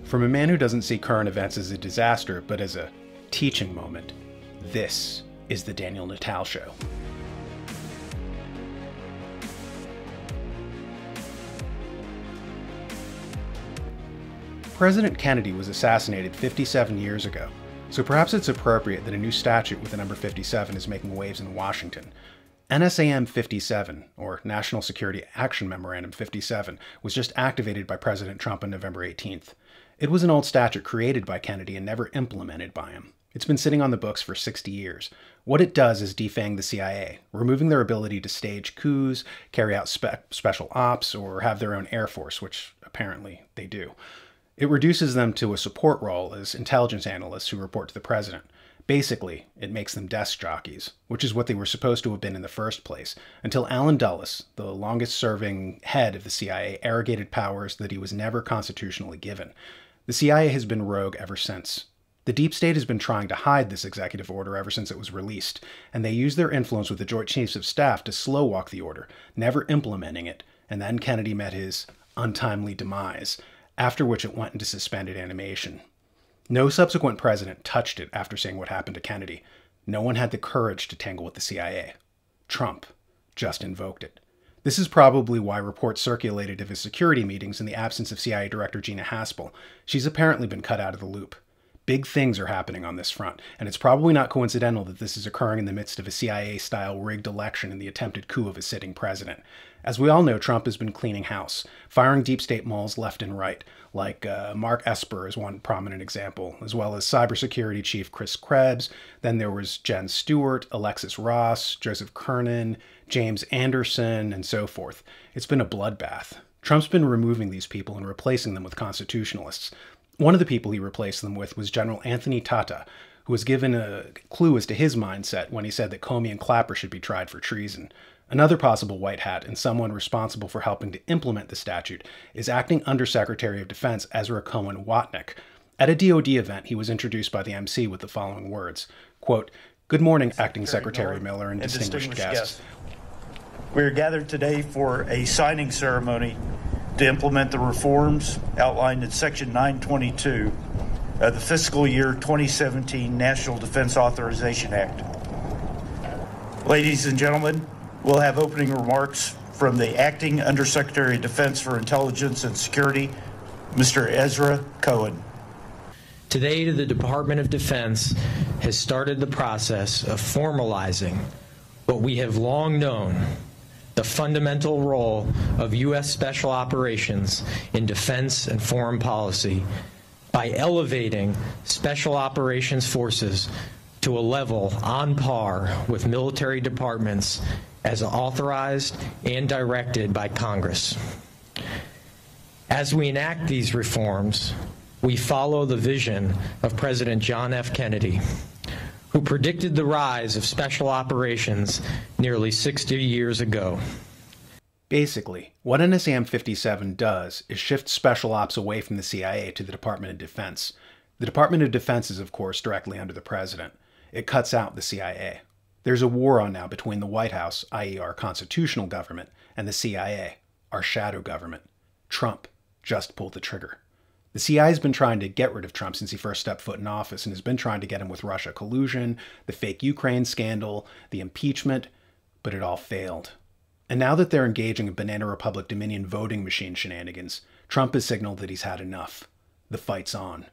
From a man who doesn't see current events as a disaster, but as a teaching moment, this is the Daniel Natal Show. President Kennedy was assassinated 57 years ago, so perhaps it's appropriate that a new statute with the number 57 is making waves in Washington. NSAM 57, or National Security Action Memorandum 57, was just activated by President Trump on November 18th. It was an old statute created by Kennedy and never implemented by him. It's been sitting on the books for 60 years. What it does is defang the CIA, removing their ability to stage coups, carry out special ops, or have their own air force, which apparently they do. It reduces them to a support role as intelligence analysts who report to the president. Basically, it makes them desk jockeys, which is what they were supposed to have been in the first place, until Allen Dulles, the longest-serving head of the CIA, arrogated powers that he was never constitutionally given. The CIA has been rogue ever since. The deep state has been trying to hide this executive order ever since it was released, and they used their influence with the Joint Chiefs of Staff to slow-walk the order, never implementing it, and then Kennedy met his untimely demise, after which it went into suspended animation. No subsequent president touched it after seeing what happened to Kennedy. No one had the courage to tangle with the CIA. Trump just invoked it. This is probably why reports circulated of his security meetings in the absence of CIA Director Gina Haspel. She's apparently been cut out of the loop. Big things are happening on this front, and it's probably not coincidental that this is occurring in the midst of a CIA-style rigged election and the attempted coup of a sitting president. As we all know, Trump has been cleaning house, firing deep state moles left and right, like Mark Esper is one prominent example, as well as cybersecurity chief Chris Krebs. Then there was Jen Stewart, Alexis Ross, Joseph Kernan, James Anderson, and so forth. It's been a bloodbath. Trump's been removing these people and replacing them with constitutionalists. One of the people he replaced them with was General Anthony Tata, who was given a clue as to his mindset when he said that Comey and Clapper should be tried for treason. Another possible white hat, and someone responsible for helping to implement the statute, is Acting Undersecretary of Defense Ezra Cohen Watnick. At a DoD event, he was introduced by the MC with the following words, quote, "Good morning, Acting Secretary Miller and distinguished guests. We are gathered today for a signing ceremony to implement the reforms outlined in Section 922 of the fiscal year 2017 National Defense Authorization Act. Ladies and gentlemen, we'll have opening remarks from the Acting Undersecretary of Defense for Intelligence and Security, Mr. Ezra Cohen. Today, the Department of Defense has started the process of formalizing what we have long known: the fundamental role of U.S. Special Operations in defense and foreign policy by elevating Special Operations forces to a level on par with military departments as authorized and directed by Congress. As we enact these reforms, we follow the vision of President John F. Kennedy, who predicted the rise of special operations nearly 60 years ago. Basically, what NSAM 57 does is shift special ops away from the CIA to the Department of Defense. The Department of Defense is, of course, directly under the president. It cuts out the CIA. There's a war on now between the White House, i.e. our constitutional government, and the CIA, our shadow government. Trump just pulled the trigger. The CIA has been trying to get rid of Trump since he first stepped foot in office and has been trying to get him with Russia collusion, the fake Ukraine scandal, the impeachment, but it all failed. And now that they're engaging in Banana Republic Dominion voting machine shenanigans, Trump has signaled that he's had enough. The fight's on.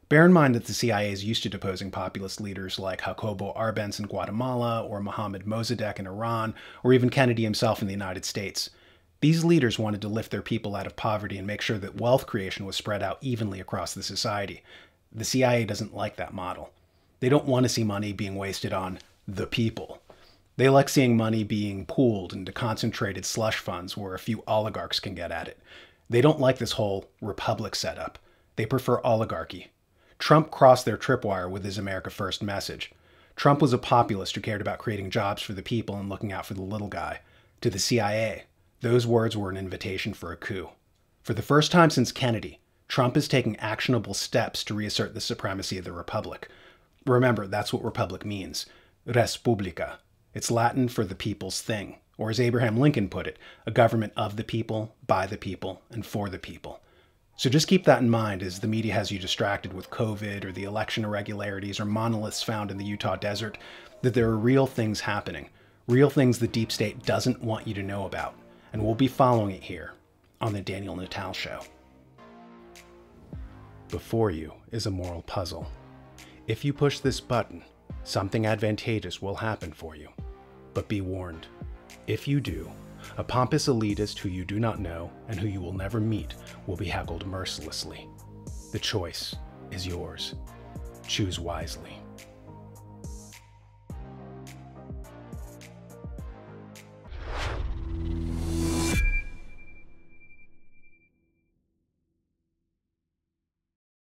Bear in mind that the CIA is used to deposing populist leaders like Jacobo Arbenz in Guatemala, or Mohammad Mossadegh in Iran, or even Kennedy himself in the United States. These leaders wanted to lift their people out of poverty and make sure that wealth creation was spread out evenly across the society. The CIA doesn't like that model. They don't want to see money being wasted on the people. They like seeing money being pooled into concentrated slush funds where a few oligarchs can get at it. They don't like this whole republic setup. They prefer oligarchy. Trump crossed their tripwire with his America First message. Trump was a populist who cared about creating jobs for the people and looking out for the little guy. To the CIA, those words were an invitation for a coup. For the first time since Kennedy, Trump is taking actionable steps to reassert the supremacy of the republic. Remember, that's what republic means. Res publica. It's Latin for the people's thing, or as Abraham Lincoln put it, a government of the people, by the people, and for the people. So just keep that in mind as the media has you distracted with COVID or the election irregularities or monoliths found in the Utah desert, that there are real things happening, real things the deep state doesn't want you to know about, and we'll be following it here on The Daniel Natal Show. Before you is a moral puzzle. If you push this button, something advantageous will happen for you. But be warned, if you do, a pompous elitist who you do not know and who you will never meet will be heckled mercilessly. The choice is yours. Choose wisely.